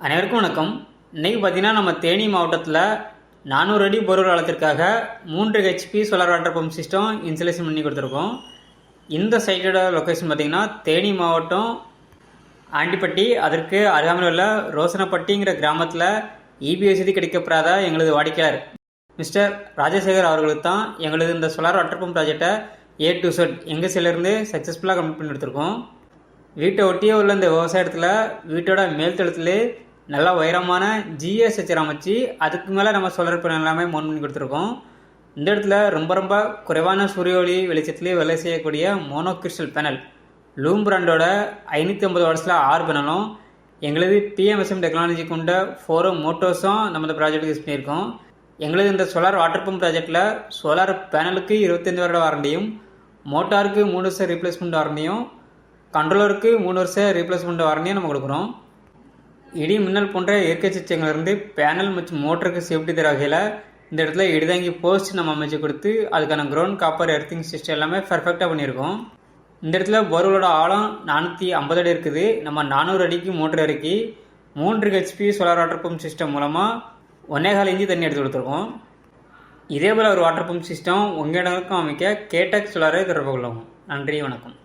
அனைவருக்கும் வணக்கம். இன்றைக்கி பார்த்தீங்கன்னா நம்ம தேனி மாவட்டத்தில் 400 அடி போர்வெல் ஆழத்திற்காக 3 HP solar water pump system installation பண்ணி கொடுத்துருக்கோம். இந்த சைட்டோட லொக்கேஷன் பார்த்திங்கன்னா தேனி மாவட்டம் ஆண்டிப்பட்டி, அதற்கு அருகாமையில் உள்ள ரோசனப்பட்டிங்கிற கிராமத்தில் இபி வசதி கிடைக்கப்படாத எங்களது வாடிக்கையாளர் மிஸ்டர் ராஜசேகர் அவர்களுக்கு தான் எங்களது இந்த சோலார் வாட்டர் பம்ப் ப்ராஜெக்டை A to Z எங்கள் சைட்லேருந்து சக்ஸஸ்ஃபுல்லாக கம்ப்ளீட் பண்ணி எடுத்திருக்கோம். வீட்டை ஒட்டியே உள்ள இந்த விவசாயத்தில் வீட்டோட மேல்தளத்திலே நல்லா உயரமான ஜிஎஸ் ஸ்ட்ரக்சர் அமைச்சு அதுக்கு மேலே நம்ம சோலார் பேனல் எல்லாமே மவுண்ட் பண்ணி கொடுத்துருக்கோம். இந்த இடத்துல ரொம்ப குறைவான சூரிய ஒளி வெளிச்சத்துலேயே வேலை செய்யக்கூடிய மோனோ கிறிஸ்டல் பேனல் லூம் பிராண்டோட 550 வாட்ஸில் 6 பேனலும் எங்களது பிஎம்எஸ்எம் டெக்னாலஜி கொண்ட 4 மோட்டோஸும் நம்ம இந்த ப்ராஜெக்ட்டுக்கு யூஸ் பண்ணியிருக்கோம். எங்களது இந்த சோலார் வாட்டர் பம்ப் ப்ராஜெக்டில் சோலார் பேனலுக்கு 25 வருட வாரண்டியும், மோட்டாருக்கு 3 வருஷம் ரீப்ளேஸ்மெண்ட் வாரண்டியும், கண்ட்ரோலருக்கு 3 வருஷம் ரீப்ளேஸ்மெண்ட் வாரண்டியும் நம்ம கொடுக்குறோம். இடி மின்னல் போன்ற இயற்கை சிச்சங்களிலிருந்து பேனல் மற்றும் மோட்டருக்கு சேஃப்டி தர வகையில் இந்த இடத்துல இடிதாங்கி போஸ்ட் நம்ம அமைச்சு கொடுத்து அதுக்கான கிரவுண்ட் காப்பர் எர்த்திங் சிஸ்டம் எல்லாமே பர்ஃபெக்டாக பண்ணியிருக்கோம். இந்த இடத்துல போர்வெலோட ஆழம் 450 அடி இருக்குது. நம்ம 400 அடிக்கு மோட்டர் இறக்கி 3 HP solar water pump system மூலமாக 1.25 இன்ச்சு தண்ணி எடுத்து கொடுத்துருக்கோம். இதே போல் ஒரு வாட்டர் பம்ப் சிஸ்டம் உங்கள் இடங்களுக்கும் அமைக்க கேடெக் சோலாரை தொடர்பு கொள்ளவும். நன்றி, வணக்கம்.